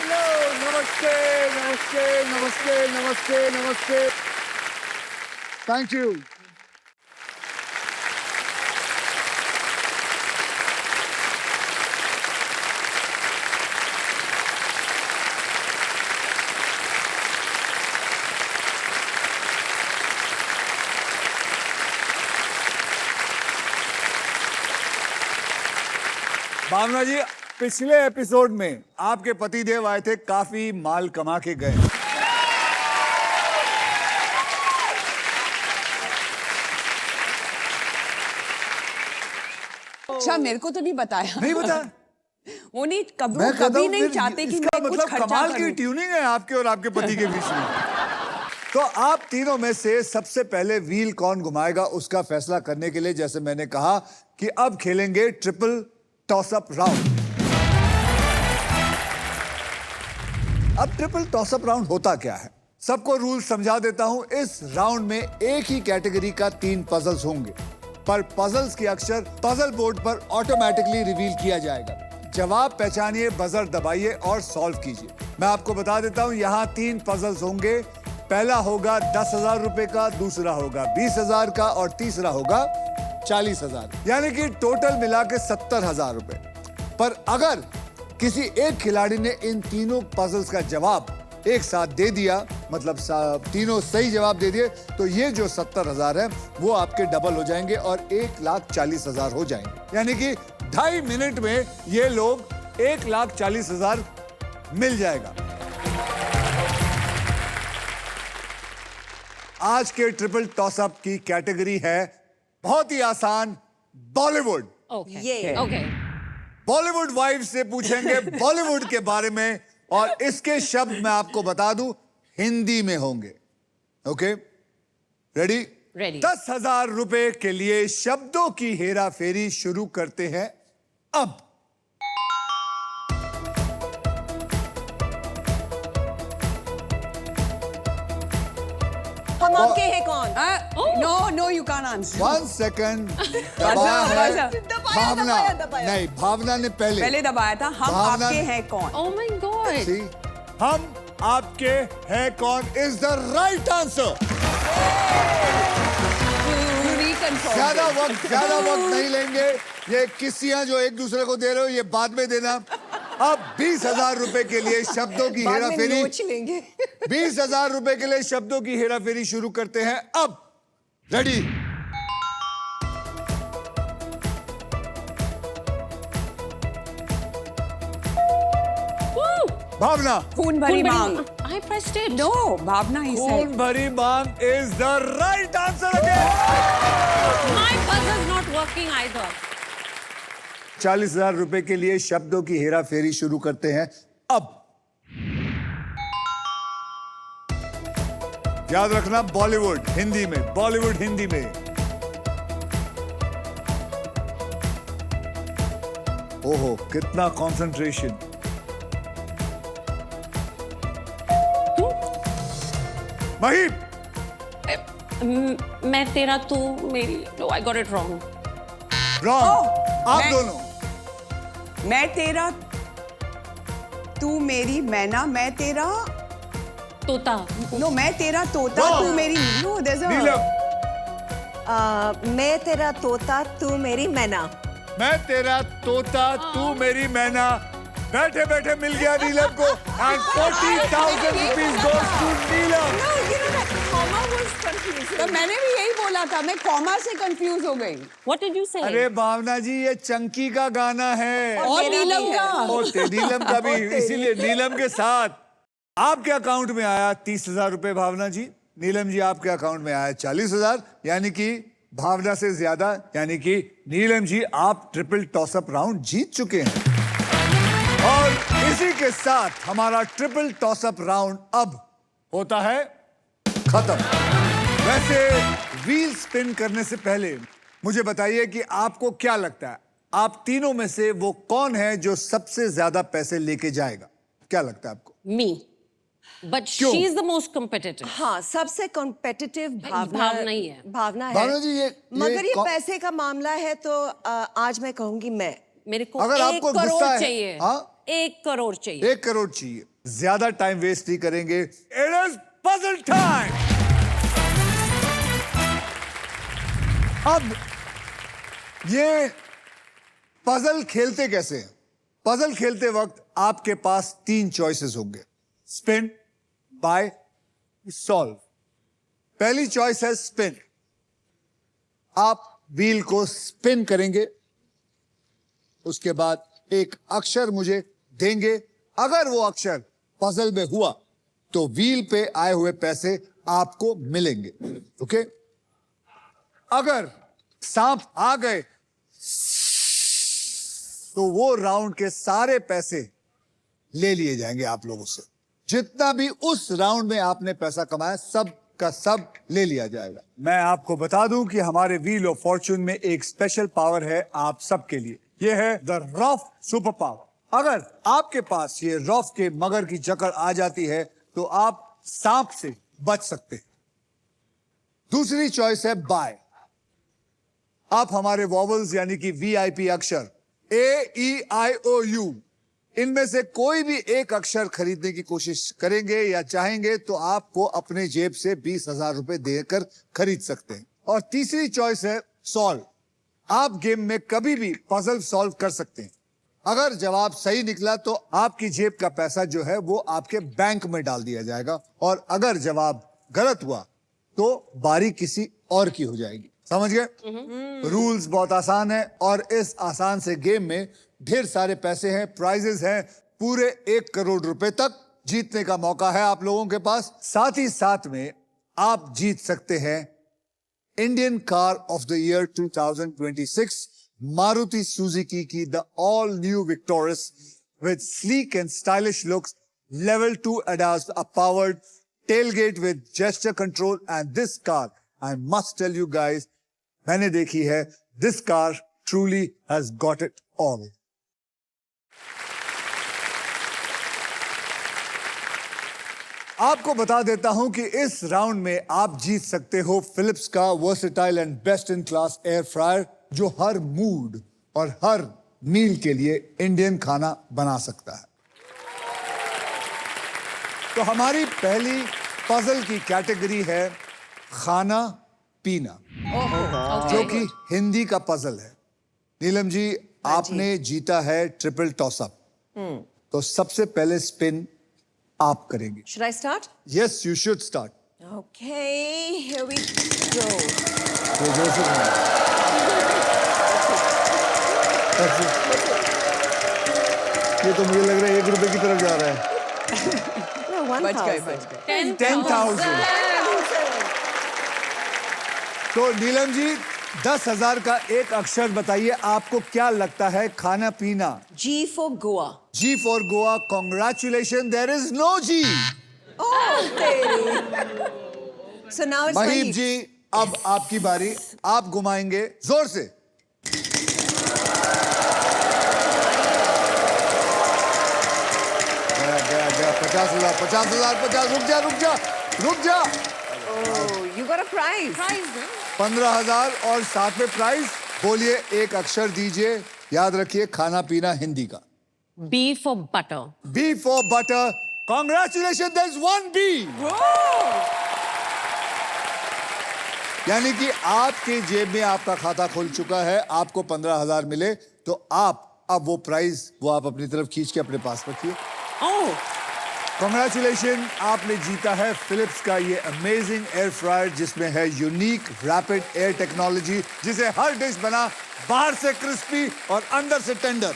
नमस्ते नमस्ते नमस्ते नमस्ते नमस्ते। Thank you. भावना जी, पिछले एपिसोड में आपके पतिदेव आए थे, काफी माल कमा के गए। अच्छा, मेरे को तो नहीं बताया। नहीं बताया? वो नहीं, कभी नहीं चाहते कि मैं मतलब कुछ खर्चा कमाल की करूं। ट्यूनिंग है आपके और आपके पति के बीच में। तो आप तीनों में से सबसे पहले व्हील कौन घुमाएगा उसका फैसला करने के लिए, जैसे मैंने कहा कि अब खेलेंगे ट्रिपल टॉसअप राउंड। अब ट्रिपल टॉसअप राउंड होता क्या है, सबको रूल समझा देता हूं। इस राउंड में एक ही कैटेगरी का 3 पजल्स होंगे, पर पजल्स के अक्षर पजल बोर्ड पर ऑटोमेटिकली रिवील किया जाएगा। जवाब पहचानिए, बजर दबाइए और सॉल्व कीजिए। मैं आपको बता देता हूं, यहां 3 पजल्स होंगे। पहला होगा 10,000 रुपए का, दूसरा होगा 20,000 का और तीसरा होगा 40,000, यानी कि टोटल मिला के 70,000 रुपए। पर अगर किसी एक खिलाड़ी ने इन तीनों पजल्स का जवाब एक साथ दे दिया, मतलब तीनों सही जवाब दे दिए, तो ये जो 70,000 है वो आपके डबल हो जाएंगे और 1,40,000 हो जाएंगे। यानी कि 2.5 मिनट में ये लोग 1,40,000 मिल जाएगा। आज के ट्रिपल टॉसअप की कैटेगरी है बहुत ही आसान, बॉलीवुड। ओके। बॉलीवुड वाइफ से पूछेंगे बॉलीवुड के बारे में, और इसके शब्द मैं आपको बता दूं हिंदी में होंगे। Okay, ready? रेडी। 10,000 रुपए के लिए शब्दों की हेरा फेरी शुरू करते हैं अब। हम आपके हैं कौन? No you can't answer. 1 second. दबाया है भावना। दबाया। नहीं, भावना ने पहले दबाया था। हम भावना आपके ने- हैं कौन? Oh my God. See, हम आपके हैं कौन इज द राइट आंसर। ज्यादा वक्त नहीं लेंगे। ये किस्सियां जो एक दूसरे को दे रहे हो ये बाद में देना। अब 20,000 रुपए के लिए शब्दों की हेरा फेरी, 20,000 रुपए के लिए शब्दों की हेरा फेरी शुरू करते हैं अब। रेडी? भावना। खून भरी मांग। I pressed it. नो, भावना ही खून भरी मांग is the right answer again. My buzzer's not working either. 40,000 रुपए के लिए शब्दों की हेरा फेरी शुरू करते हैं अब। याद रखना, बॉलीवुड हिंदी में, बॉलीवुड हिंदी में। ओहो, कितना कंसंट्रेशन। महीप। मैं तेरा तू मेरी। No, I got it wrong. Wrong. आप मैं- दोनों। मैं तेरा, तू मेरी मैना, मैं तेरा, तोता। नो मैं तेरा तोता, Wrong. तू मेरी, नो there's a नीलम। मैं तेरा तोता तू मेरी मैना। मैं तेरा तोता तू मेरी मैना। बैठे बैठे मिल गया नीलम को एंड 40,000 रुपीज गोस टू नीलम। तो मैंने भी यही बोला था, मैं कॉमा से कंफ्यूज हो गई। What did you say? अरे भावना जी, ये चंकी का गाना है और नीलम का। और नीलम का भी, इसीलिए नीलम के साथ। आपके अकाउंट में आया 30,000 रुपए भावना जी। नीलम जी, आपके अकाउंट में आया 40,000, यानी कि भावना से ज्यादा, यानी कि नीलम जी आप ट्रिपल टॉसअप राउंड जीत चुके हैं। और इसी के साथ हमारा ट्रिपल टॉसअप राउंड अब होता है खत्म। वैसे व्हील स्पिन करने से पहले मुझे बताइए कि आपको क्या लगता है, आप तीनों में से वो कौन है जो सबसे ज्यादा पैसे लेके जाएगा? क्या लगता है आपको? Me. But क्यों? she is the most competitive. हाँ, सबसे कॉम्पिटिटिव भावना ही है। भावना है। भावना जी, मगर ये पैसे का मामला है तो आज मैं कहूंगी मैं। मेरे को अगर 1 आपको करोड़ गुस्सा है, चाहिए। हाँ? 1 करोड़ चाहिए। 1 करोड़ चाहिए। ज्यादा टाइम वेस्ट नहीं करेंगे. It is puzzle time. अब ये पजल खेलते कैसे हैं? पजल खेलते वक्त आपके पास 3 चॉइसेस होंगे: स्पिन, बाय, सॉल्व. पहली चॉइस है स्पिन. आप व्हील को स्पिन करेंगे, उसके बाद एक अक्षर मुझे देंगे. अगर वो अक्षर पजल में हुआ तो व्हील पे आए हुए पैसे आपको मिलेंगे. ओके? अगर सांप आ गए तो वो राउंड के सारे पैसे ले लिए जाएंगे आप लोगों से. जितना भी उस राउंड में आपने पैसा कमाया सब का सब ले लिया जाएगा. मैं आपको बता दूं कि हमारे व्हील ऑफ फॉर्चून में एक स्पेशल पावर है आप सबके लिए. यह है द रॉफ सुपर पावर. अगर आपके पास ये रॉफ के मगर की जकड़ आ जाती है तो आप सांप से बच सकते हैं. दूसरी चॉइस है बाय. आप हमारे वॉवल्स यानी कि वीआईपी अक्षर AEIOU इनमें से कोई भी एक अक्षर खरीदने की कोशिश करेंगे या चाहेंगे तो आपको अपने जेब से 20,000 रुपए देकर खरीद सकते हैं. और तीसरी चॉइस है सॉल्व. आप गेम में कभी भी पजल सॉल्व कर सकते हैं. अगर जवाब सही निकला तो आपकी जेब का पैसा जो है वो आपके बैंक में डाल दिया जाएगा, और अगर जवाब गलत हुआ तो बारी किसी और की हो जाएगी. समझ गए? रूल्स बहुत आसान है और इस आसान से गेम में ढेर सारे पैसे हैं, प्राइजेस हैं. पूरे 1 करोड़ रुपए तक जीतने का मौका है आप लोगों के पास. साथ ही साथ में आप जीत सकते हैं Indian car of the year 2026 Maruti Suzuki की the all new Victorious with sleek and stylish looks, level 2 ADAS, a powered tailgate with gesture control. And this car, I must tell you guys, मैंने देखी है, this car truly has got it all. आपको बता देता हूं कि इस round में आप जीत सकते हो फिलिप्स का versatile and best in class air fryer, जो हर मूड और हर मील के लिए इंडियन खाना बना सकता है. तो हमारी पहली पजल की कैटेगरी है खाना पीना, जो कि हिंदी का पजल है. नीलम जी, आपने जीता है ट्रिपल टॉसअप, तो सबसे पहले स्पिन आप करेंगे. Should I start? Yes, you should start. Okay, here we go. ये तो मुझे लग रहा है 1 रुपए की तरफ जा रहा है. No, 1,000. 10,000. तो नीलम जी, 10,000 का एक अक्षर बताइए, आपको क्या लगता है खाना पीना? G for Goa. G for Goa. Congratulations, there is no G. Oh, तेरी. So now it's महीब Mahib. जी, अब आपकी बारी. आप घुमाएंगे जोर से. गया 50,000. 50,000. रुक जा. Oh, you got a prize. Prize, no? 15,000 और साथ में प्राइज. बोलिए, एक अक्षर दीजिए. याद रखिए, खाना पीना हिंदी का. B for butter. B for butter. Congratulations, there's 1 B. यानी कि आपके जेब में आपका खाता खुल चुका है. आपको 15,000 मिले तो आप अब वो प्राइज वो आप अपनी तरफ खींच के अपने पास रखिए. Oh, कॉन्ग्रेचुलेशन, आपने जीता है फिलिप्स का ये अमेजिंग एयर फ्रायर, जिसमें है यूनिक रैपिड एयर टेक्नोलॉजी, जिसे हर डिश बना बाहर से क्रिस्पी और अंदर से टेंडर.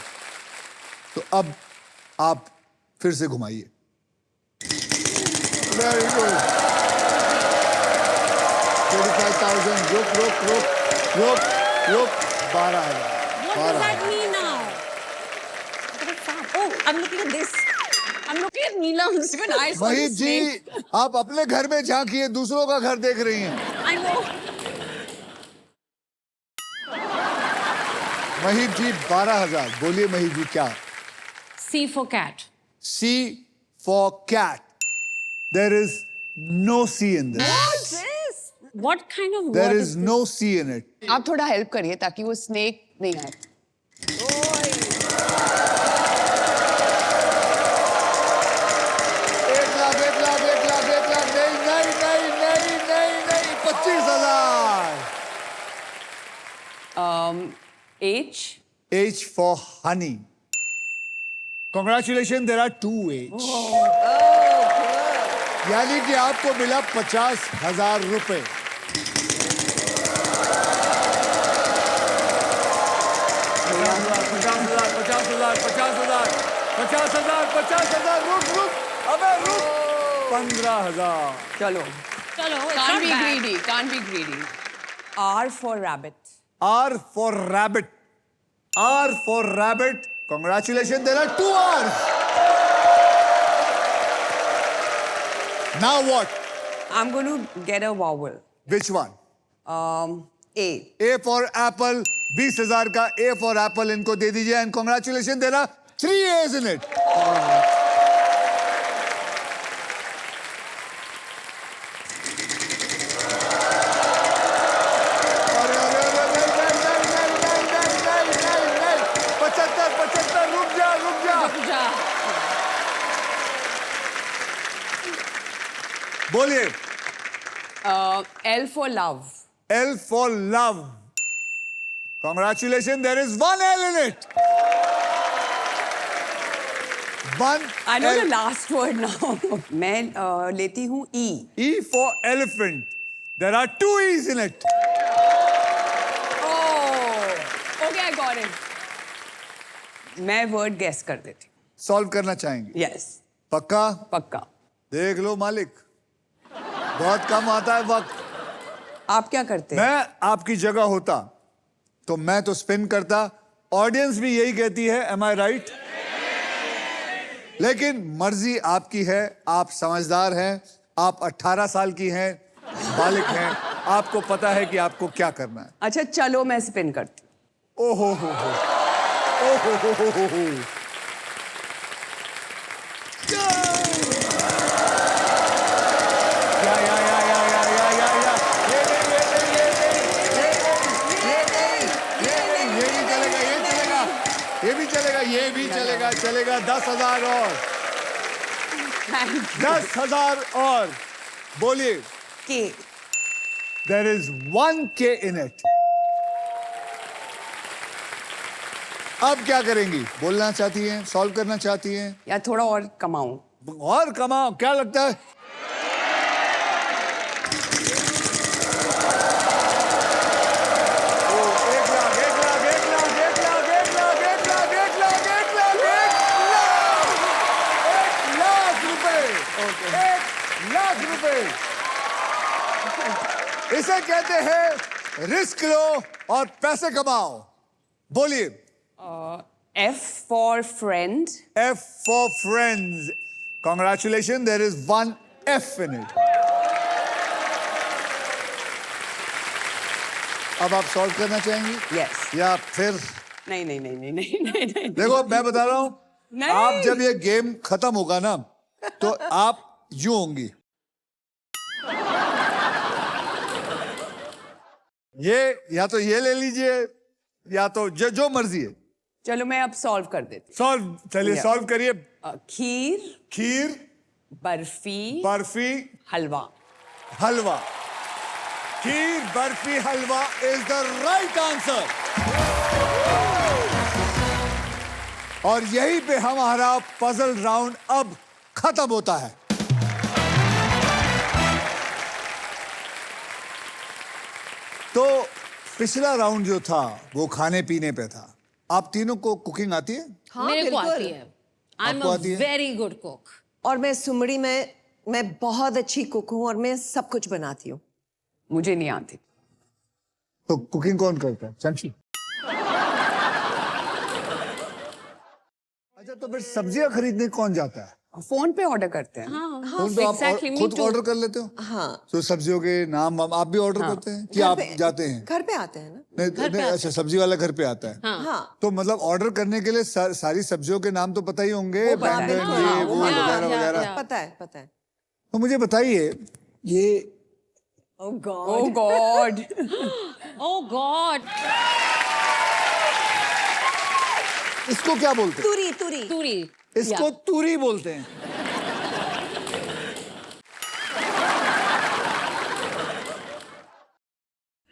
तो अब आप फिर से घुमाइए. Very good. 25,000. रुक. 12,000. what does that mean now? Oh, I'm looking at this. I'm looking at Neelam's. Even I saw महीब this ji, snake. आप अपने घर में झांकिए, दूसरों का घर देख रही हैं. I know. महीब जी, 12,000. बोलिए महीब जी, क्या? C for cat. C for cat. There is no C in this. What's this? What kind of There word is no C in it. आप थोड़ा हेल्प करिए ताकि वो स्नेक नहीं आए. H. H for honey. Congratulations, there are 2 H. यानी कि आपको मिला 50,000 रुपए. 50,000. रुक. अबे रुक. 15,000. चलो. Chalo, it's Can't not be bad. greedy. Can't be greedy. R for rabbit. R for rabbit. R for rabbit. Congratulations, there are 2 R's. Now what? I'm going to get a vowel. Which one? A. A for apple. 20,000 का A for apple इनको दे दीजिए. And congratulations, there are 3 A's in it. रुक जा. Ja. बोलिए. L for love. L for love. Congratulations, there is 1 L in it. One I know L. the last word now. मैं लेती हूँ E. E for elephant. There are 2 E's in it. Oh. Okay, I got it. मैं word guess कर देती हूँ. Solve करना चाहेंगे. Yes. पक्का? पक्का. देख लो मालिक. बहुत कम आता है वक्त. आप क्या करते हैं? मैं आपकी जगह होता तो मैं तो स्पिन करता. ऑडियंस भी यही कहती है. Am I right? लेकिन मर्जी आपकी है. आप समझदार हैं. आप 18 साल की हैं. बालिक हैं. आपको पता है कि आपको क्या करना है. अच्छा चलो मैं स्पिन करती हूँ. ओहो हो. ओहो हो. या. ये भी चलेगा. 10,000 और. 10,000 और. बोलिए. K. There is 1 K in it. अब क्या करेंगी? बोलना चाहती हैं? सॉल्व करना चाहती हैं? या थोड़ा और कमाऊं? और कमाओ. क्या लगता है? ओ, 1 लाख. 1 लाख रुपए. 1 लाख रुपए. इसे कहते हैं रिस्क लो और पैसे कमाओ. बोलिए. F for friend. F for friends. Congratulations, there is 1 F in it. अब आप सॉल्व करना चाहेंगी? Yes. या फिर नहीं. देखो मैं बता रहा हूं. नहीं. आप जब ये गेम खत्म होगा ना तो आप यूं होंगी. ये या तो ये ले लीजिए या तो जो मर्जी है. चलो मैं अब सॉल्व कर देती सॉल्व. चलिए Yeah. सॉल्व करिए. हूँ. खीर, खीर, बर्फी, बर्फी, हलवा. हलवा. खीर, बर्फी, हलवा इज द राइट आंसर. और यहीं पे हमारा पजल राउंड अब खत्म होता है. तो पिछला राउंड जो था वो खाने पीने पे था. आप तीनों को कुकिंग आती है? हाँ, मेरे को बिल्कुल. आती है. I'm आपको a आती है? very good cook. और मैं सुमड़ी में मैं बहुत अच्छी कुक हूँ और मैं सब कुछ बनाती हूँ. मुझे नहीं आती. तो कुकिंग कौन करता है? चंची. अच्छा तो फिर सब्जियां खरीदने कौन जाता है? फोन पे ऑर्डर करते हैं. हाँ, फोन पे आप exactly, me खुद too. ऑर्डर कर लेते हो? हाँ. तो सब्जियों के नाम आप भी ऑर्डर करते हैं कि घर आप पे- जाते हैं? घर पे आते हैं ना. नहीं, अच्छा सब्जी वाला घर पे आता है. हाँ. तो मतलब ऑर्डर करने के लिए सारी सब्जियों के नाम तो पता ही होंगे. वो पता है, बैंगन, बिल्कुल, ये हाँ, वो वो पता है. वगैरह Yeah, वगैरह. yeah. पता है. तो मुझे बताइए ये Oh God. Oh God. Oh God. इसको क्या बोलते हैं? तुरी. Turi. इसको तूरी बोलते हैं.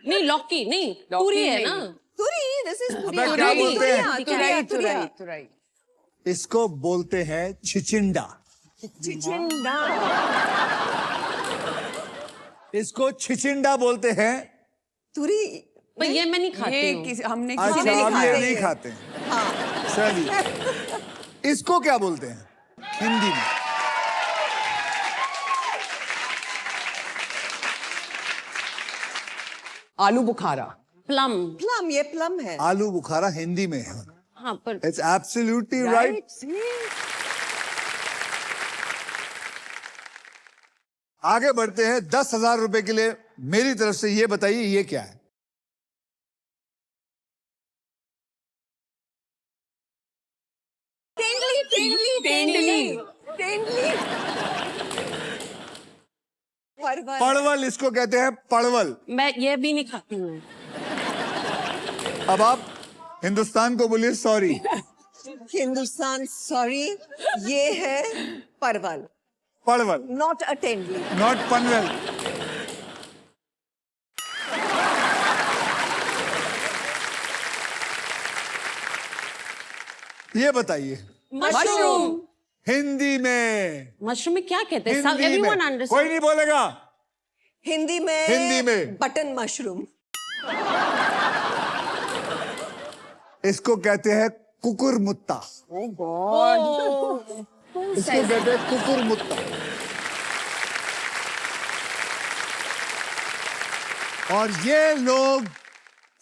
नहीं लौकी नहीं. लौकी पूरी है नहीं. ना. तुरी, this is अबे तुरिया। क्या बोलते हैं? तुरिया, तुरिया। तुराई। इसको बोलते हैं छिचिंडा। चिचिंडा। इसको छिचिंडा बोलते हैं। तुरी। पर ये मैं नहीं खाती ये हूँ। हमने अच्छा, किसी ने आप खाया ये है। नहीं खाते हैं। चलिए, इसको क्या बोलते हैं हिंदी में? आलू बुखारा। प्लम। प्लम, ये प्लम है। आलू बुखारा हिंदी में है। हाँ पर इट्स एब्सोल्युटली राइट। आगे बढ़ते हैं 10,000 रुपए के लिए। मेरी तरफ से ये बताइए ये क्या है? तेंदली, तेंदली, तेंदली, तेंदली। परवल। पड़वल, इसको कहते हैं पड़वल। मैं ये भी नहीं खाती हूँ। अब आप हिंदुस्तान को बोलिए सॉरी। हिंदुस्तान सॉरी, ये है परवल, पड़वल, नॉट अ तेंदली। नॉट पनवेल। ये बताइए मशरूम। हिंदी में। मशरूम में क्या कहते हैं? हिंदी एवरीवन में अंडरस्टैंड। कोई नहीं बोलेगा। हिंदी में। हिंदी में। Button mushroom. इसको कहते हैं कुकुरमुत्ता। इसको कहते हैं कुकुरमुत्ता। और ये लोग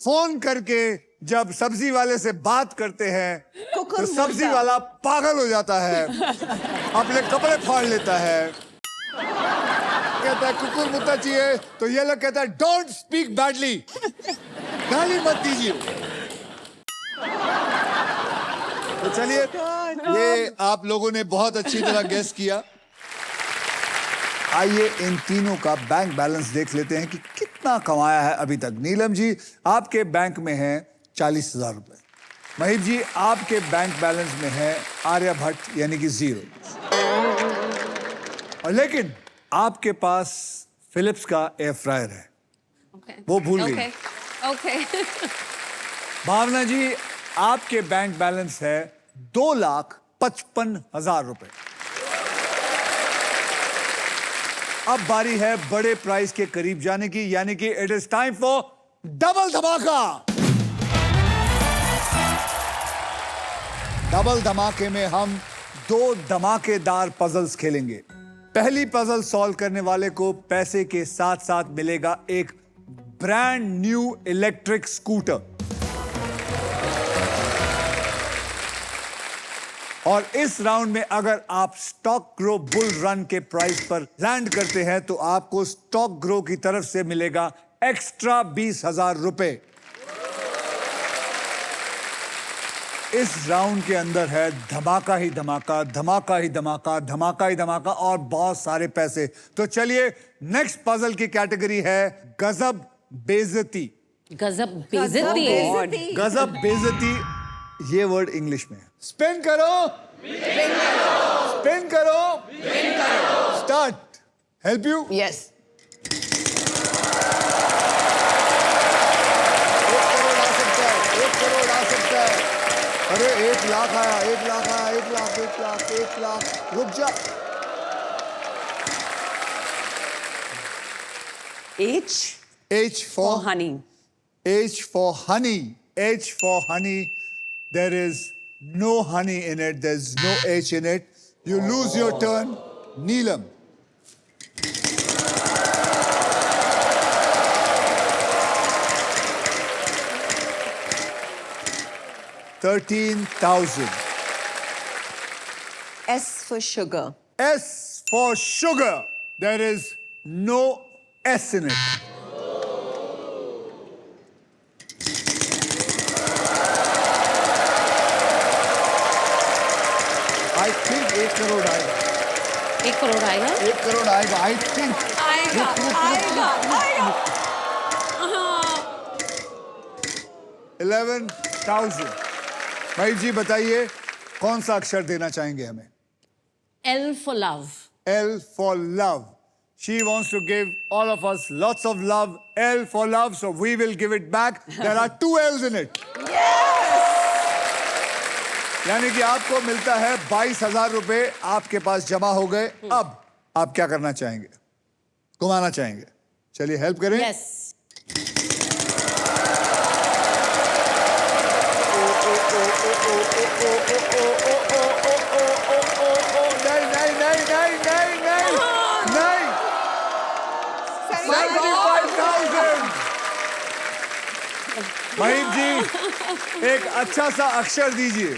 फोन करके जब सब्जी वाले से बात करते हैं तो कुकुरमुत्ता। सब्जी वाला पागल हो जाता है, अपने कपड़े फाड़ लेता है, कहता है कुकुरमुत्ता चाहिए, तो ये लोग कहता है डोंट स्पीक बैडली, गाली मत दीजिए। तो चलिए, ये आप लोगों ने बहुत अच्छी तरह गेस किया। आइए इन तीनों का बैंक बैलेंस देख लेते हैं कि कितना कमाया है अभी तक। नीलम जी, आपके बैंक में है 40,000 रुपए। महीप जी, आपके बैंक बैलेंस में है आर्यभट्ट यानी कि 0। और लेकिन आपके पास फिलिप्स का एयर फ्रायर है, वो भूल गई। ओके। भावना जी, आपके बैंक बैलेंस है 2,55,000 रुपए। अब बारी है बड़े प्राइस के करीब जाने की, यानी कि it is time for double धमाका। डबल धमाके में हम 2 धमाकेदार पजल्स खेलेंगे। पहली पजल सॉल्व करने वाले को पैसे के साथ साथ मिलेगा एक ब्रांड न्यू इलेक्ट्रिक स्कूटर। और इस राउंड में अगर आप स्टॉक ग्रो बुल रन के प्राइस पर लैंड करते हैं तो आपको स्टॉक ग्रो की तरफ से मिलेगा एक्स्ट्रा 20,000 रुपए। इस राउंड के अंदर है धमाका ही धमाका, धमाका ही धमाका, धमाका ही धमाका और बहुत सारे पैसे। तो चलिए, नेक्स्ट पजल की कैटेगरी है गजब बेइज्जती। गजब बेइज्जती। गजब बेइज्जती, ये वर्ड इंग्लिश में है। स्पिन करो, स्पिन करो, start. Help you? Yes. 1 crore आ सकता है, 1 करोड़ आ सकता है। अरे 1 लाख आया, 1 लाख आया, 1 लाख, 1 लाख, 1 लाख। रुक जा। H for honey. H for honey. H for honey. There is no honey in it. There's no H in it. You lose your turn. Neelam. $13,000. S for sugar. S for sugar. There is no S in it. I think 1 crore आएगा। 1 करोड़ आएगा। 1 करोड़ आएगा। I think. आएगा। आएगा, आएगा। 11,000। भाई जी बताइए, कौन सा अक्षर देना चाहेंगे हमें? L for love. L for love. She wants to give all of us lots of love. L for love, so we will give it back. There are 2 L's in it. यानी कि आपको मिलता है 22,000 रुपए आपके पास जमा हो गए। अब आप क्या करना चाहेंगे? घुमाना चाहेंगे? चलिए हेल्प करें। Yes. नहीं नहीं नहीं नहीं नहीं नहीं नहीं 75,000। महीप जी एक अच्छा सा अक्षर दीजिए।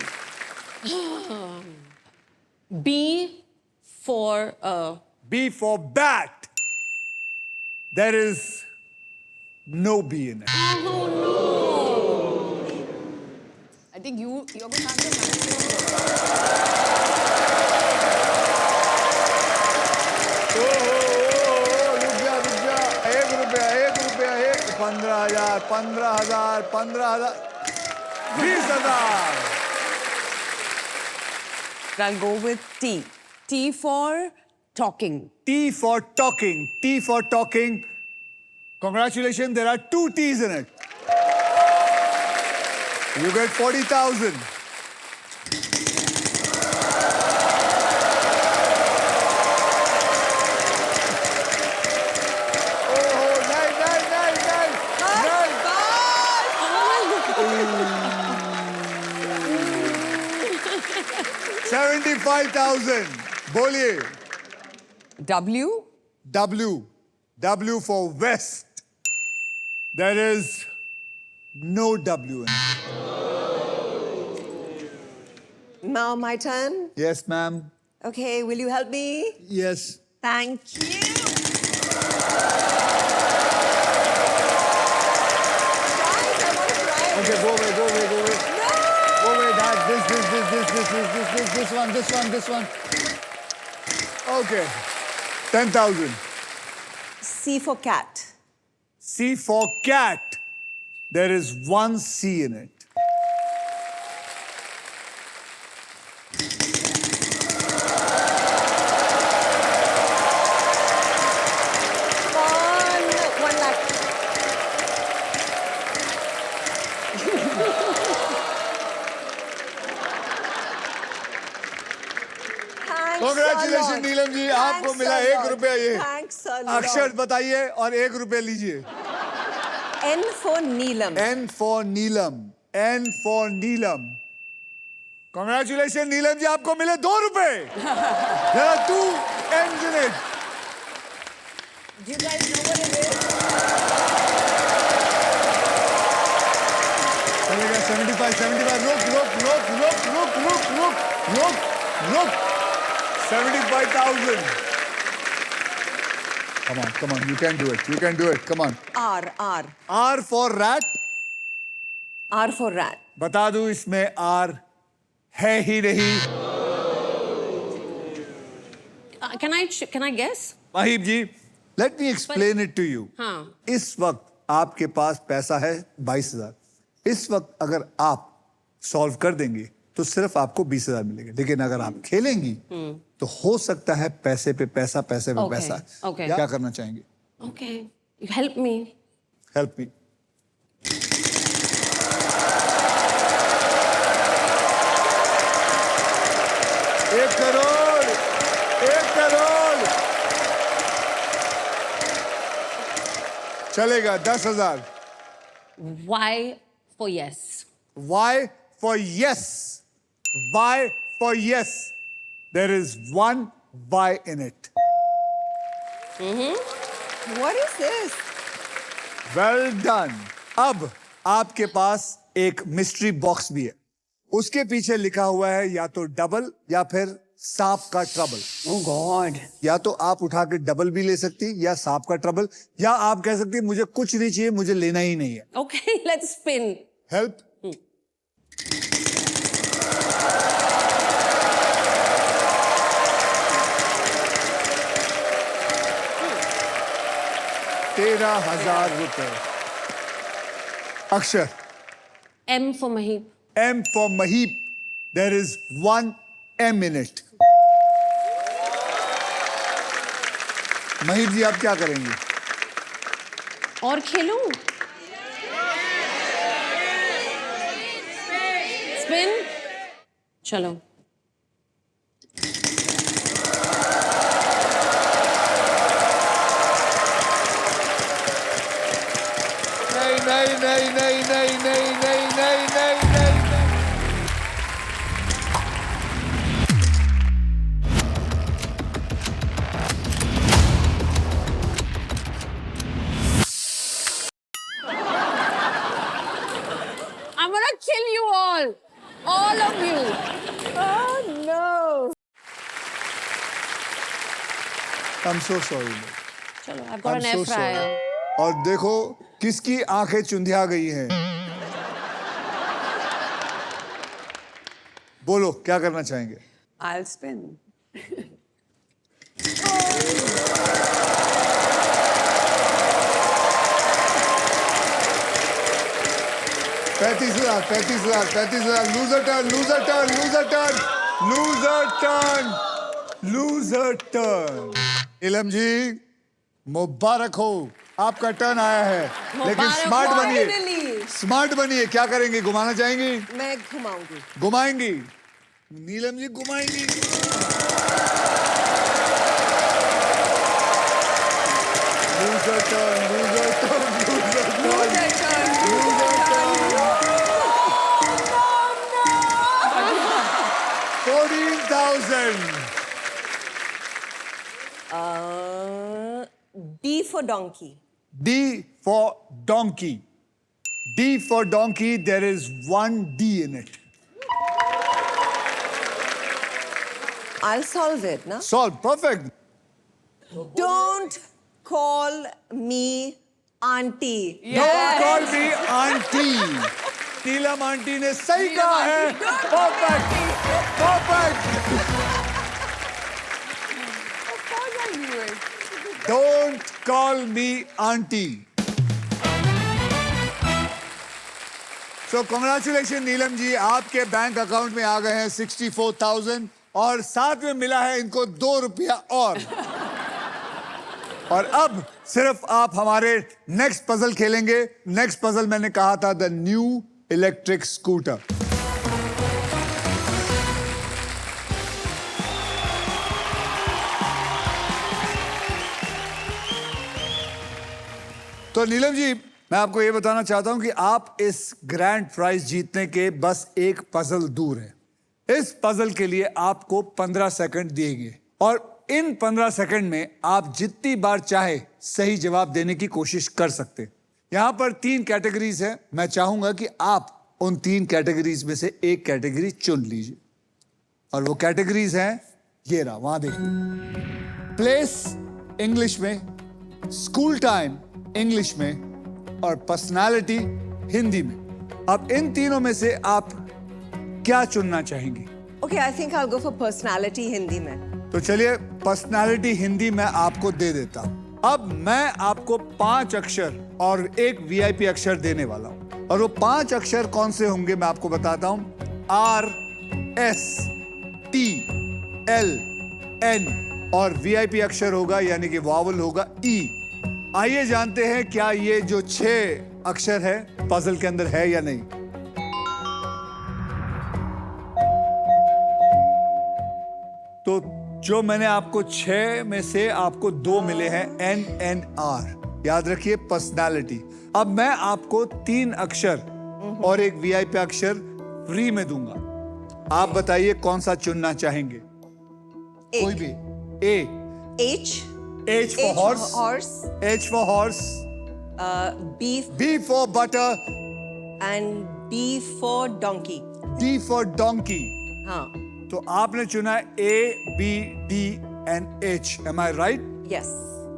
B for B for bat. There is no B in it. I think you're going to have to रुक जा 1 रुपया 15,000 15,000 20,000। I'll go with T. T for talking. T for talking. T for talking. Congratulations, there are 2 T's in it. You get 40,000. Oh, nice. 75,000. बोलिए। W. W for West. There is no W in it. Now my turn. Yes, ma'am. Okay, will you help me? Yes. Thank you. Guys, I want to try. Okay, go away. No! Go away, Dad. This one. Okay. 10,000. C for cat. C for cat. There is 1 C in it. One lakh. Thanks Congratulations, a lot. Neelam ji, Thanks आपको मिला a 1 lot. रुपया ये। Thanks a lot. अक्षर बताइए और 1 रुपया लीजिए। N for Neelam. N for Neelam. N for Neelam. Congratulations, Neelam ji, आपको मिले 2 रुपए। There are 2 N's in it. Do you guys know what it is? चलेगा 75 रुक 75,000। Come on, you can do it, come on। R. R for rat। R for rat. बता दूं इसमें R है ही नहीं। can I guess? Mahib ji, let me explain it to you। हाँ. इस वक्त आपके पास पैसा है 22,000। इस वक्त अगर आप सॉल्व कर देंगे तो सिर्फ आपको 20,000 मिलेंगे, लेकिन अगर आप खेलेंगी तो हो सकता है पैसे पे पैसा Okay. क्या करना चाहेंगे? Okay. You help me. Help me. एक करोड़ चलेगा 10,000। Y for yes. Y for yes. Y for yes. There is 1 Y in it. What is this? Well done. अब आपके पास एक मिस्ट्री बॉक्स भी है। उसके पीछे लिखा हुआ है या तो डबल या फिर सांप का ट्रबल। Oh God. या तो आप उठा के डबल भी ले सकती या सांप का ट्रबल, या आप कह सकती मुझे कुछ नहीं चाहिए, मुझे लेना ही नहीं है। Okay, let's spin. हेल्प। ₹13,000। अक्षर। M for Mahip. M for Mahip. There is 1 M in it. Mahip जी आप क्या करेंगे? और खेलूं? स्पिन? चलो। नहीं नहीं नहीं नहीं नहीं नहीं नहीं नहीं नहीं नहीं। I'm gonna kill you all of you. Oh no! I'm so sorry. चलो, I've got I'm an so air fryer. sorry. और देखो किसकी आंखें चुंधिया गई हैं। बोलो क्या करना चाहेंगे? I'll spin. 35,000, 35,000, 35,000, lose a turn, lose a turn, lose a turn, lose a turn, lose a turn. Neelam ji मुबारक हो, आपका टर्न आया है, लेकिन मुबारक स्मार्ट हो। बनिए, Finally! स्मार्ट बनिए। क्या करेंगे? घुमाना चाहेंगी? मैं घुमाऊंगी। घुमाएंगी। Neelam ji घुमाएंगी। Lose a turn, lose a turn, lose a turn, lose a turn. 14,000. D for donkey. D for donkey. D for donkey, there is one D in it. I'll solve it, na? Solved, perfect. Don't call me auntie. Don't call me auntie. Neelam aunty ने सही कहा है। Perfect, perfect. Of course I knew it. Don't call me auntie. So congratulations Neelam ji, आपके bank account में आ गए हैं 64,000 और साथ में मिला है इनको 2 रुपया और अब सिर्फ आप हमारे नेक्स्ट पजल खेलेंगे। नेक्स्ट पजल मैंने कहा था द न्यू इलेक्ट्रिक स्कूटर। तो नीलम जी मैं आपको यह बताना चाहता हूं कि आप इस ग्रैंड प्राइज जीतने के बस एक पजल दूर हैं। इस पजल के लिए आपको 15 सेकंड दिए गए और इन 15 सेकंड में आप जितनी बार चाहे सही जवाब देने की कोशिश कर सकते। यहां पर 3 कैटेगरीज हैं। मैं चाहूंगा कि आप उन 3 कैटेगरीज में से एक कैटेगरी चुन लीजिए और वो कैटेगरीज हैं ये रहा, वहां देखिए। प्लेस इंग्लिश में, स्कूल टाइम इंग्लिश में और पर्सनालिटी हिंदी में। अब इन तीनों में से आप क्या चुनना चाहेंगे? Okay, I think I'll go for personality Hindi में। तो चलिए पर्सनालिटी हिंदी में आपको दे देता हूं। अब मैं आपको 5 अक्षर और एक वीआईपी अक्षर देने वाला हूं और वो 5 अक्षर कौन से होंगे मैं आपको बताता हूं। R, S, T, L, N और वीआईपी अक्षर होगा यानी कि वावल होगा E। आइए जानते हैं क्या ये जो 6 अक्षर है पजल के अंदर है या नहीं। तो जो मैंने आपको 6 में से आपको 2 मिले हैं NNR, याद रखिए पर्सनालिटी। अब मैं आपको 3 अक्षर और एक वीआईपी अक्षर फ्री में दूंगा। आप बताइए कौन सा चुनना चाहेंगे? कोई भी। A, H for horse, horse, H for horse, B B for butter, and D for donkey. D for donkey. हाँ, तो आपने चुना A, B, D and H. Am I right? yes.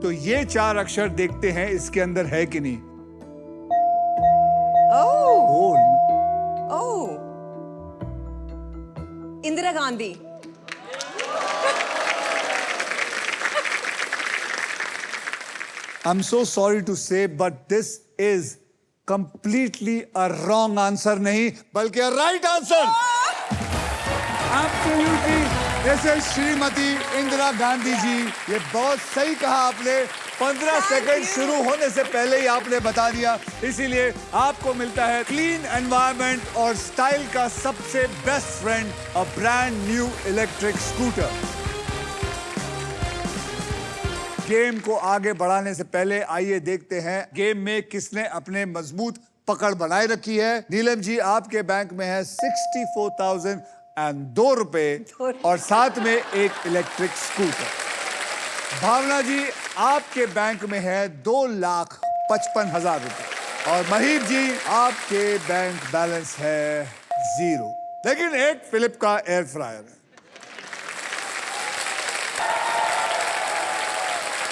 तो ये 4 अक्षर देखते हैं इसके अंदर है कि नहीं। Oh, Oh, oh. Indira Gandhi. I'm so sorry to say, but this is completely a wrong answer नहीं, बल्कि a right answer. Absolutely जैसे श्रीमती इंदिरा गांधी जी, ये बहुत सही कहा आपने। 15 सेकंड शुरू होने से पहले ही आपने बता दिया, इसीलिए आपको मिलता है क्लीन एनवायरनमेंट और स्टाइल का सबसे best friend, a brand new electric scooter. Game को आगे बढ़ाने से पहले आइए देखते हैं गेम में किसने अपने मजबूत पकड़ बनाए रखी है। नीलम जी, आपके बैंक में है 64,002 रुपए और साथ में एक इलेक्ट्रिक स्कूटर। भावना जी, आपके बैंक में है 2,55,000 रुपए और महीप जी, आपके बैंक बैलेंस है 0, लेकिन एक फिलिप का एयर फ्रायर है।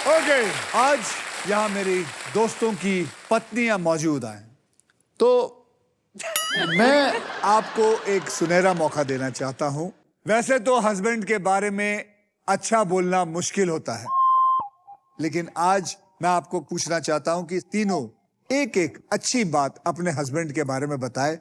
ओके, आज यहाँ मेरी दोस्तों की पत्नियां मौजूद हैं, तो मैं आपको एक सुनहरा मौका देना चाहता हूं। वैसे तो हस्बैंड के बारे में अच्छा बोलना मुश्किल होता है, लेकिन आज मैं आपको पूछना चाहता हूं कि तीनों एक एक अच्छी बात अपने हस्बैंड के बारे में बताएं,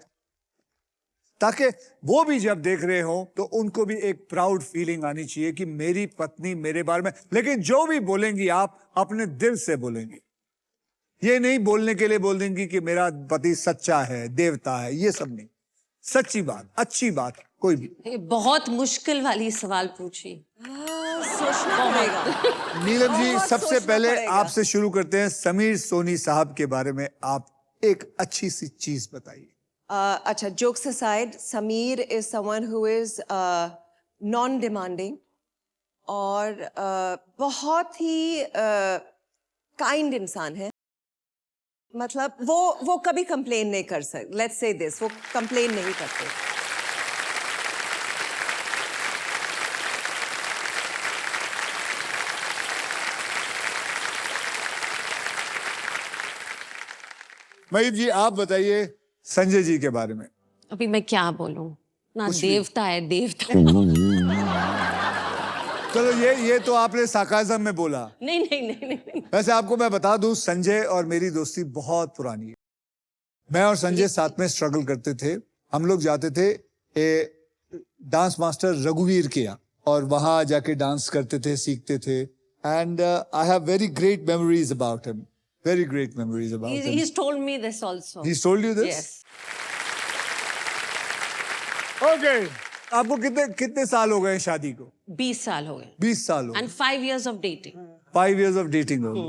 ताकि वो भी जब देख रहे हो तो उनको भी एक प्राउड फीलिंग आनी चाहिए कि मेरी पत्नी मेरे बारे में। लेकिन जो भी बोलेंगी आप अपने दिल से बोलेंगी, ये नहीं बोलने के लिए बोल देंगी कि मेरा पति सच्चा है, देवता है, ये सब नहीं। सच्ची बात, अच्छी बात, कोई भी। ये बहुत मुश्किल वाली सवाल पूछी। सोचना पड़ेगा। नीलम जी, बहुत सबसे सोचना पहले पड़ेगा। आपसे शुरू करते हैं। समीर सोनी साहब के बारे में आप एक अच्छी सी चीज बताइए। अच्छा, jokes aside, Sameer is someone who is non-demanding और बहुत ही काइंड इंसान है। मतलब वो कभी कंप्लेन नहीं कर सकते। लेट्स से दिस, वो कंप्लेन नहीं करते। महीप जी, आप बताइए संजय जी के बारे में। अभी मैं क्या बोलूं ना, देवता है देवता। चलो, ये तो आपने सार्काज़म में बोला। नहीं नहीं नहीं नहीं वैसे आपको मैं बता दूं, संजय और मेरी दोस्ती बहुत पुरानी है। मैं और संजय साथ में स्ट्रगल करते थे। हम लोग जाते थे डांस मास्टर रघुवीर के यहाँ और वहां जाके डांस करते थे, सीखते थे। And I have very great memories about him, very great memories about him. he's told me this also. He's told you this? Yes. Okay. आपको कितने साल हो गए शादी को? 20 साल हो गए 20 साल हो गए। and 5 years of dating. 5 years of dating हो गए।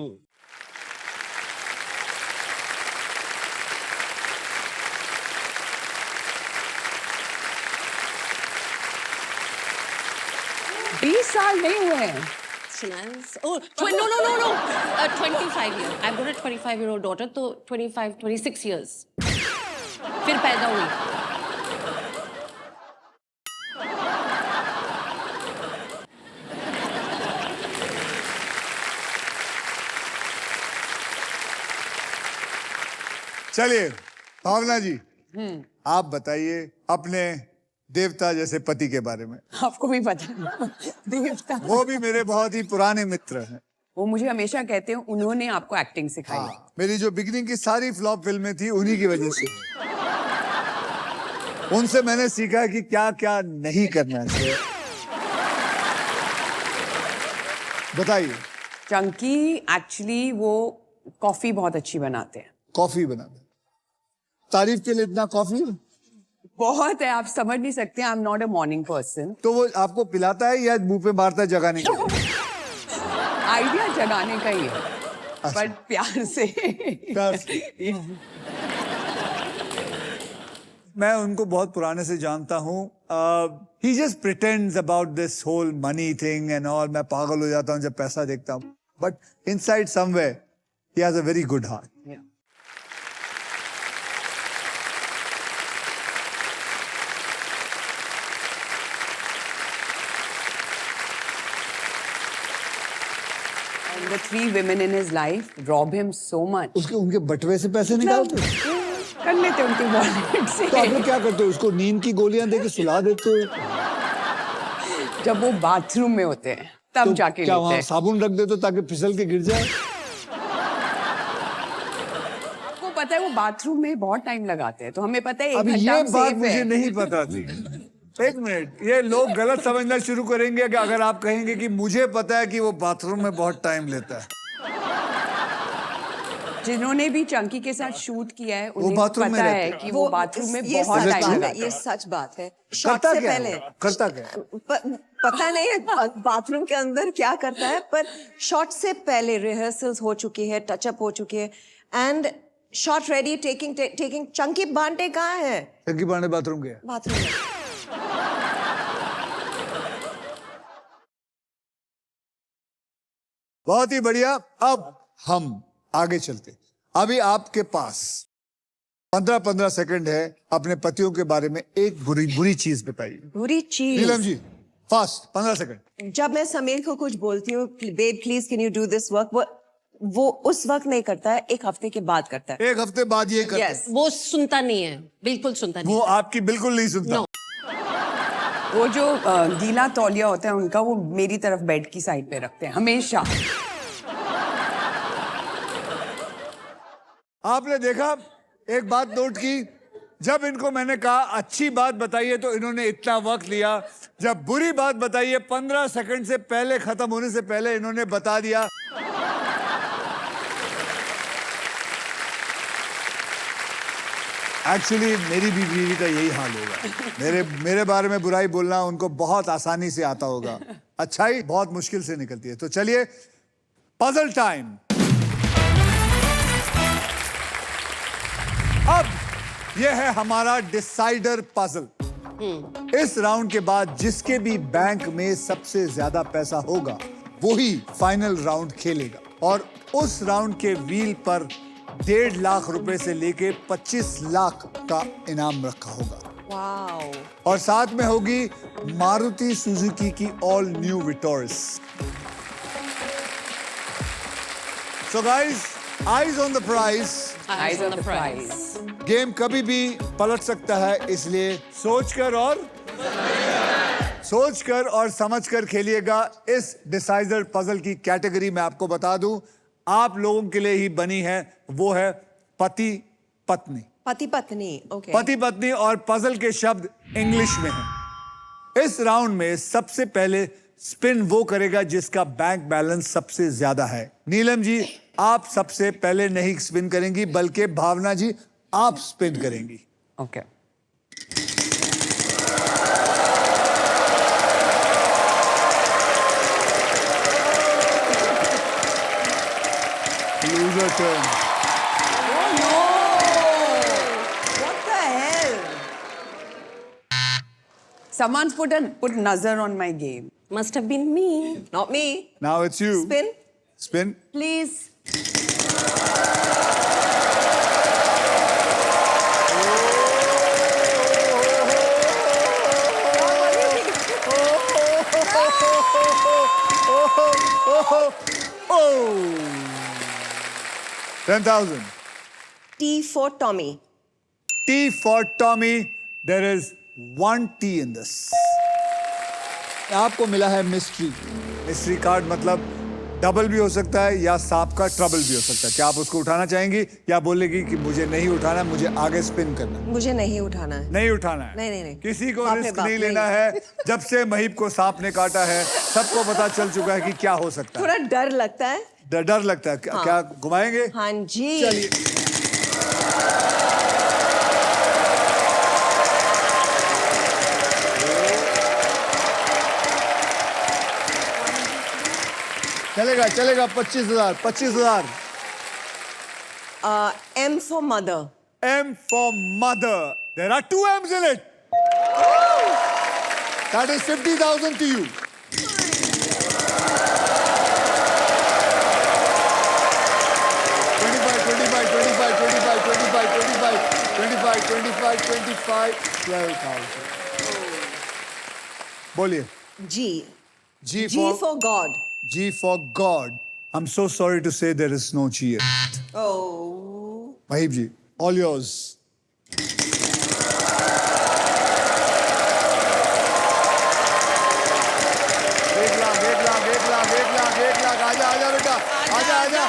बीस साल नहीं हुए हैं। Finance. Oh, no. 25 years. I've got a 25-year-old daughter, तो 26 years. फिर पैदा हुई। चलिए भावना जी, आप बताइए अपने देवता जैसे पति के बारे में। आपको भी पता देवता, वो भी मेरे बहुत ही पुराने मित्र हैं। वो मुझे हमेशा कहते हैं उन्होंने आपको एक्टिंग सिखाई। हाँ, मेरी जो बिगिनिंग की सारी फ्लॉप फिल्में थी उन्हीं की वजह से। उनसे मैंने सीखा है कि क्या क्या नहीं करना चाहिए। बताइए। चंकी एक्चुअली वो कॉफी बहुत अच्छी बनाते हैं। कॉफी बनाते, तारीफ के लिए इतना कॉफी बहुत है, आप समझ नहीं सकते। I am not a morning person. तो वो आपको पिलाता है या मुंह पे मारता है जगाने के लिए? आइडिया जगाने का ही है, पर प्यार से। प्यार से। मैं उनको बहुत पुराने से जानता हूँ। He just pretends about this whole money thing and all. मैं पागल हो जाता हूँ जब पैसा देखता हूँ, but inside somewhere he has a very good heart. And the 3 women in his life rob him so much. उसके उनके बटवे से पैसे निकालते हो? कर लेते उनके वॉलेट से। तो आप लोग क्या करते हो? उसको नींद की गोलियां देके सुला देते हो? जब वो बाथरूम में होते हैं तब तो जाके क्या लेते वहाँ हैं। साबुन रख देते हो ताकि फिसल के गिर जाए? आपको पता है वो बाथरूम में बहुत टाइम लगाते हैं, तो हमें पता है 1 अभी घंटा ये हम बात safe मुझे है। नहीं पता थी। एक मिनट, ये लोग गलत समझना शुरू करेंगे कि अगर आप कहेंगे कि मुझे पता है कि वो बाथरूम में बहुत टाइम लेता है। जिन्होंने भी चंकी के साथ शूट किया है उन्हें बाथरूम में पता रहते है हैं। कि वो बाथरूम में ये बहुत सच टाइम बात है, लगाता ये है। सच बात है। शॉट करता से क्या है पहले वो? करता क्या है? पता नहीं है बाथरूम के अंदर क्या करता है, पर शॉट से पहले रिहर्सल्स हो चुकी है, टचअप हो चुकी है, and shot ready, taking Chunky बांटे कहाँ है? चंकी पांडे बाथरूम गया। बाथरूम में। बहुत ही बढ़िया। अब हम आगे चलते। अभी आपके पास 15-15 सेकंड है अपने पतियों के बारे में एक बुरी चीज बताइए। बुरी नीलम चीज। जी, फास्ट 15 सेकंड। जब मैं समीर को कुछ बोलती हूँ, babe please can you do this work, वो उस वक्त नहीं करता है, एक हफ्ते के बाद करता है। एक हफ्ते बाद ये करते Yes. हैं। वो सुनता नहीं है, बिल्कुल सुनता नहीं। वो आपकी बिल्कुल नहीं सुनता। No. वो जो गीला तौलिया होता है उनका, वो मेरी तरफ बेड की साइड पे रखते हैं हमेशा। आपने देखा, एक बात नोट की, जब इनको मैंने कहा अच्छी बात बताइए तो इन्होंने इतना वक्त लिया, जब बुरी बात बताइए 15 सेकंड से पहले, खत्म होने से पहले इन्होंने बता दिया। एक्चुअली मेरी भी बीवी का यही हाल होगा। मेरे बारे में बुराई बोलना उनको बहुत आसानी से आता होगा, अच्छाई बहुत मुश्किल से निकलती है। तो चलिए, पजल टाइम। अब यह है हमारा डिसाइडर पजल। इस राउंड के बाद जिसके भी बैंक में सबसे ज्यादा पैसा होगा वही फाइनल राउंड खेलेगा, और उस राउंड के व्हील पर 1.5 लाख रुपए से लेके 25 लाख का इनाम रखा होगा। वाओ। और साथ में होगी मारुति सुजुकी की all new Victoris. So guys, eyes on the prize. Eyes on the prize. Game कभी भी पलट सकता है, इसलिए सोचकर और समझकर खेलिएगा। इस डिसाइडर पजल की कैटेगरी में आपको बता दूं, आप लोगों के लिए ही बनी है, वो है पति पत्नी। पति पत्नी, ओके। पति पत्नी, और पजल के शब्द इंग्लिश में हैं। इस राउंड में सबसे पहले स्पिन वो करेगा जिसका बैंक बैलेंस सबसे ज्यादा है। नीलम जी, आप सबसे पहले नहीं स्पिन करेंगी, बल्कि भावना जी आप स्पिन करेंगी। Okay. Loser turn. Oh no! What the hell? Someone's put nazar on my game. Must have been me. Not me. Now it's you. Spin, Spin. please. Oh! 10,000. T for Tommy. T for Tommy. There is one T in this. आपको मिला है mystery. Mystery card मतलब double भी हो सकता है या सांप का ट्रबल भी हो सकता है। क्या आप उसको उठाना चाहेंगी या बोलेगी कि मुझे नहीं उठाना, मुझे आगे स्पिन करना है? मुझे नहीं उठाना है। नहीं उठाना है। नहीं। किसी को बाप रे रिस्क बाप, नहीं लेना है। जब से महीप को सांप ने काटा है, सबको पता चल चुका है कि क्या हो सकता है। थोड़ा डर लगता है। डर लगता है। क्या घुमाएंगे? हाँ जी। चलिए। चलेगा 25,000। M for mother. M for mother. There are 2 M's in it. That is 50,000 to you. बोलिए। G. G G for God. G for God. I'm so sorry to say there is no G here. Oh. Mahib ji, all yours. एक लाख, आजा बेटा, आजा।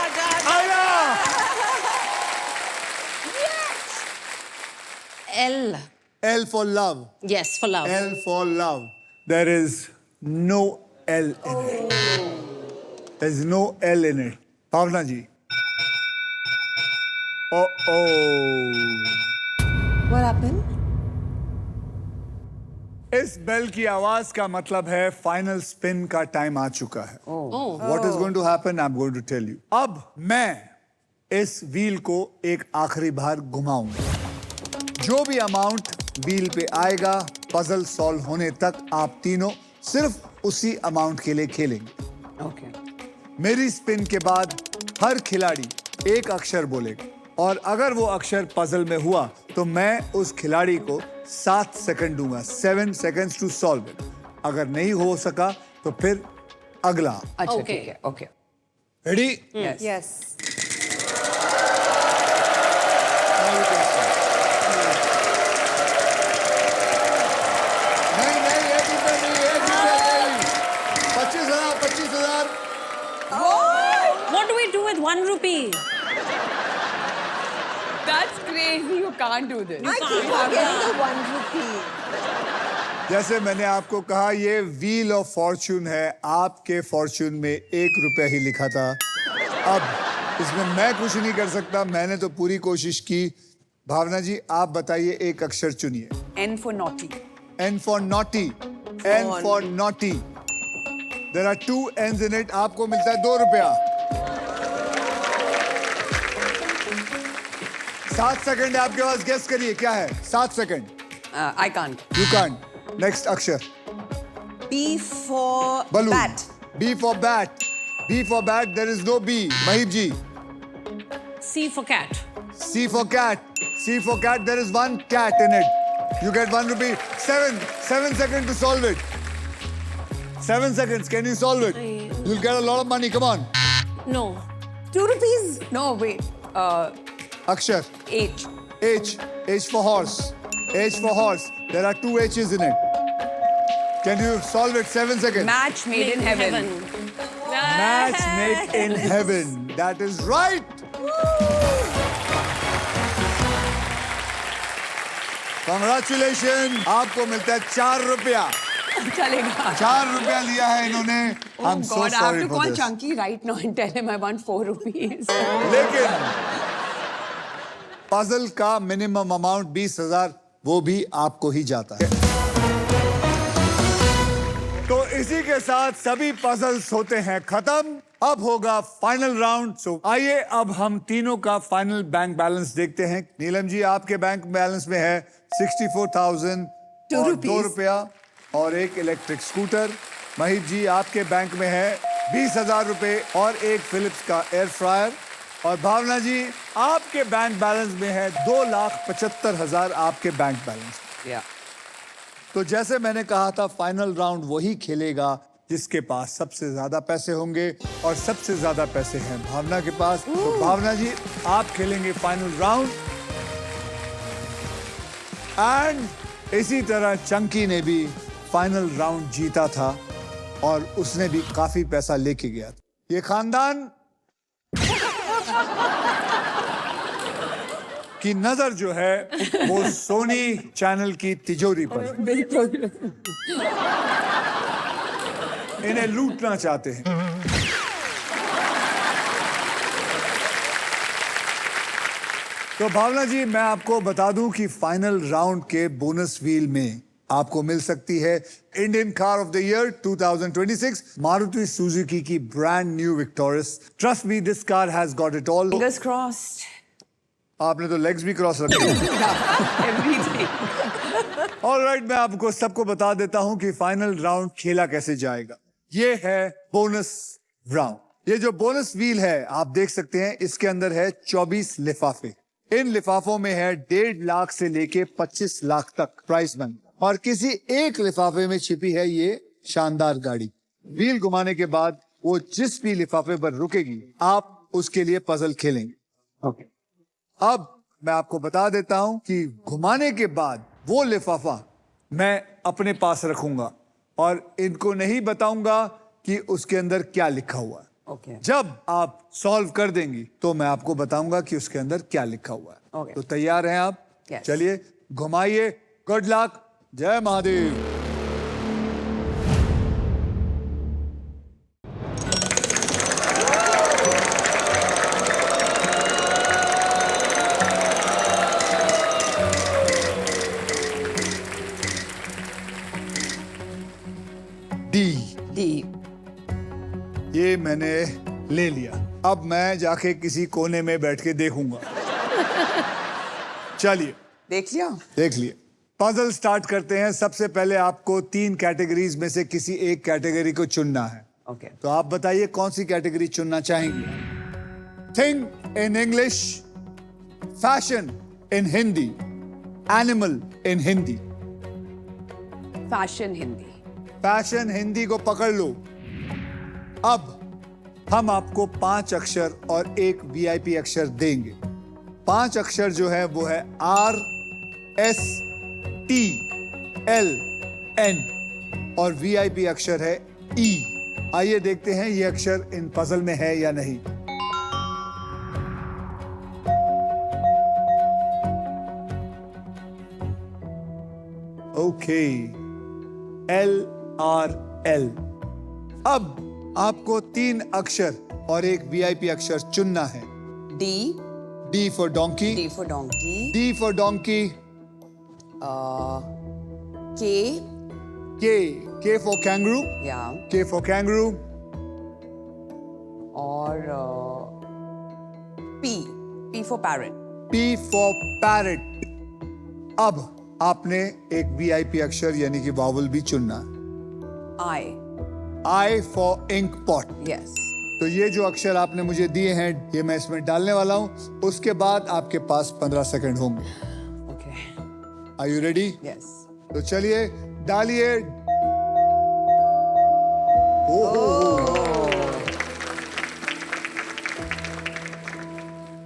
L. L for love. Yes, for love. L for love. There is no L in it. There's no L in it. Bhavna ji. Oh. What happened? इस bell की आवाज का मतलब है फाइनल स्पिन का टाइम आ चुका है. Oh. What is going to happen? I'm going to tell you. अब मैं इस व्हील को एक आखिरी बार घुमाऊंगा. जो भी अमाउंट व्हील पे आएगा पजल सॉल्व होने तक आप तीनों सिर्फ उसी अमाउंट के लिए खेलेंगे. Okay. मेरी स्पिन के बाद हर खिलाड़ी एक अक्षर बोलेगा और अगर वो अक्षर पजल में हुआ तो मैं उस खिलाड़ी को 7 सेकंड दूंगा. 7 seconds टू सॉल्व इट. अगर नहीं हो सका तो फिर अगला. अच्छा Okay. ठीक है. Okay. रेडी? Yes. Yes. नहीं एक रुपए नहीं. 25,000. What do we do with 1 rupee? That's crazy. You can't do this. I keep forgetting the 1 rupee. जैसे मैंने आपको कहा ये व्हील ऑफ फॉर्च्यून है. आपके फॉर्च्यून में 1 रुपया ही लिखा था. अब इसमें मैं कुछ नहीं कर सकता. मैंने तो पूरी कोशिश की. भावना जी आप बताइए एक अक्षर चुनिए. N for naughty. N for naughty. N for naughty. There are 2 N's in it. आपको मिलता है 2 रुपया. 7 सेकंड है आपके पास. गेस करिए क्या है. 7 second. I can't. You can't. Next अक्षर. B for Balloon. bat. B for bat. B for bat. There is no B. Mahib ji. C for cat. C for cat. C for cat. There is 1 cat in it. You get 1 rupee. 7 seconds to solve it. 7 seconds. Can you solve it? You'll get a lot of money. Come on. No. 2 rupees. No, wait. Akshar. H. H. H for horse. H for horse. There are 2 H's in it. Can you solve it? 7 seconds. Match made in heaven. Match made in heaven. That is right. Congratulations. आपको मिलता है 4 रुपया. चलेगा. 4 रुपया लिया है इन्होंने. Oh I'm so God, I have sorry to for call this. Chunky right now and tell him I want 4 rupees. लेकिन पजल का मिनिमम अमाउंट 20,000 वो भी आपको ही जाता है. तो इसी के साथ सभी पजल्स होते हैं खत्म. अब होगा फाइनल राउंड. सो आइए अब हम तीनों का फाइनल बैंक बैलेंस देखते हैं. नीलम जी आपके बैंक बैलेंस में है 64,000 और 2 रुपया और एक इलेक्ट्रिक स्कूटर. महिब जी आपके बैंक में है 20,000 रुपए और एक फिलिप्स का एयर फ्रायर. और भावना जी आपके बैंक बैलेंस में है 2,75,000 आपके बैंक बैलेंस. Yeah. तो जैसे मैंने कहा था फाइनल राउंड वही खेलेगा जिसके पास सबसे ज्यादा पैसे होंगे और सबसे ज्यादा पैसे हैं भावना के पास. तो भावना जी आप खेलेंगे फाइनल राउंड. एंड इसी तरह चंकी ने भी फाइनल राउंड जीता था और उसने भी काफी पैसा लेके गया था. ये खानदान की नजर जो है वो सोनी चैनल की तिजोरी पर. इन्हें लूटना चाहते हैं. तो भावना जी मैं आपको बता दूं कि फाइनल राउंड के बोनस व्हील में आपको मिल सकती है Indian car of the year 2026 Maruti Suzuki की brand new Victoris. Trust me this car has got it all. Fingers crossed. आपने तो लेग्स भी क्रॉस रखे हैं. Everything. ऑलराइट मैं आपको सबको बता देता हूं कि फाइनल राउंड खेला कैसे जाएगा. ये है बोनस राउंड. ये जो बोनस व्हील है आप देख सकते हैं इसके अंदर है 24 लिफाफे. इन लिफाफों में है 1.5 लाख से लेके 25 लाख तक प्राइस मनी और किसी एक लिफाफे में छिपी है ये शानदार गाड़ी. व्हील घुमाने के बाद वो जिस भी लिफाफे पर रुकेगी आप उसके लिए पजल खेलेंगे. ओके. अब मैं आपको बता देता हूं कि घुमाने के बाद वो लिफाफा मैं अपने पास रखूंगा और इनको नहीं बताऊंगा कि उसके अंदर क्या लिखा हुआ है. Okay. जब आप सॉल्व कर देंगी तो मैं आपको बताऊंगा कि उसके अंदर क्या लिखा हुआ है. Okay. तो तैयार हैं आप? Yes. चलिए घुमाइए गुड लक, जय महादेव। D, D. ये मैंने ले लिया। अब मैं जाके किसी कोने में बैठ के देखूंगा। चलिए देख लिया। देख लिए। पजल स्टार्ट करते हैं। सबसे पहले आपको 3 कैटेगरीज में से किसी एक कैटेगरी को चुनना है। ओके। तो आप बताइए कौन सी कैटेगरी चुनना चाहेंगे? Thing in English, fashion in Hindi, animal in Hindi. Fashion Hindi. Fashion Hindi को पकड़ लो। अब हम आपको 5 अक्षर और एक वीआईपी अक्षर देंगे। 5 अक्षर जो है वो है R, S, T, L, N और वीआईपी अक्षर है E। आइए देखते हैं ये अक्षर इन पजल में है या नहीं। Okay, LRL। अब आपको 3 अक्षर और एक वीआईपी अक्षर चुनना है। D. D for donkey, D for donkey. D for donkey, के। K for kangaroo, या K for kangaroo, और P for parrot. P for parrot। अब आपने एक वीआईपी अक्षर यानी कि वावल भी चुनना है। आई। I for ink pot। Yes. तो ये जो अक्षर आपने मुझे दिए हैं ये मैं इसमें डालने वाला हूं। उसके बाद आपके पास 15 सेकंड होंगे। Okay. Are you ready? Yes. तो चलिए डालिए।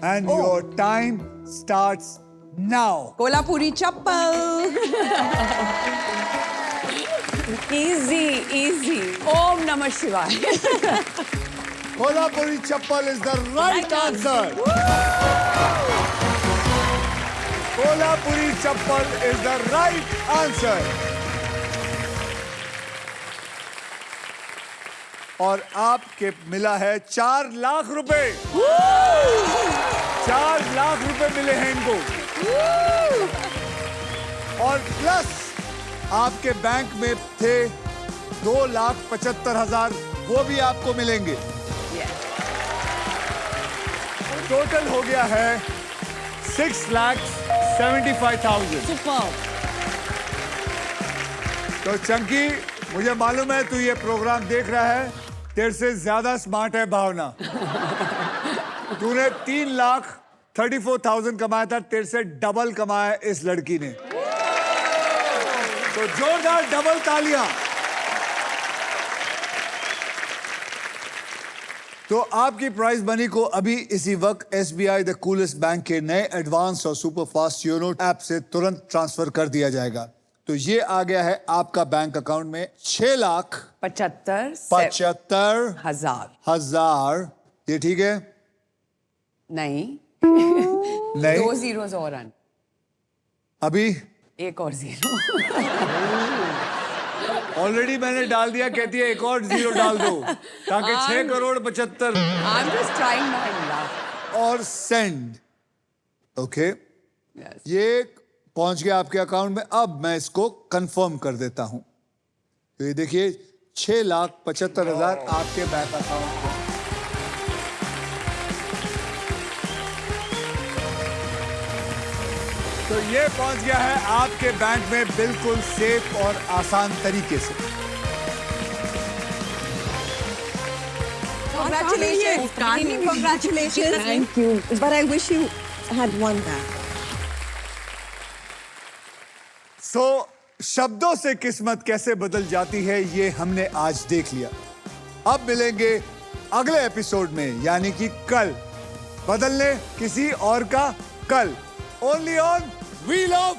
And your time starts now. Kolhapuri chappal. Easy, easy. Om नमः शिवाय। Kolhapuri chappal is the right answer. Kolhapuri chappal is the right answer. और आपके मिला है 4 लाख रुपए। 4 लाख रुपए मिले हैं इनको। और प्लस आपके बैंक में थे 2,75,000, वो भी आपको मिलेंगे। टोटल हो गया है 6,75,000। Superb. तो चंकी, मुझे मालूम है तू ये प्रोग्राम देख रहा है। तेरे से ज्यादा स्मार्ट है भावना। तूने 3,34,000 कमाया था, तेरे से डबल कमाया इस लड़की ने। तो जोरदार डबल तालियां। तो आपकी प्राइज मनी को अभी इसी वक्त SBI द कूलेस्ट बैंक के नए एडवांस और सुपर फास्ट योनो ऐप से तुरंत ट्रांसफर कर दिया जाएगा। तो ये आ गया है आपका बैंक अकाउंट में 6,75,000। ये ठीक है? नहीं, नहीं, 2 zeros और आन। अभी एक और 0। ऑलरेडी मैंने डाल दिया। कहती है एक और 0 डाल दो ताकि 6,75,00,000 I'm just trying my luck. और सेंड। Okay, Yes. ये पहुंच गया आपके अकाउंट में। अब मैं इसको कंफर्म कर देता हूं। तो ये देखिए 6,75,000 आपके बैंक अकाउंट में। तो ये पहुंच गया है आपके बैंक में बिल्कुल सेफ और आसान तरीके से। Congratulations. Congratulations. Thank you. But I wish you had won that. सो शब्दों से किस्मत कैसे बदल जाती है ये हमने आज देख लिया। अब मिलेंगे अगले एपिसोड में, यानी कि कल। बदलने किसी और का कल। Only on wheel of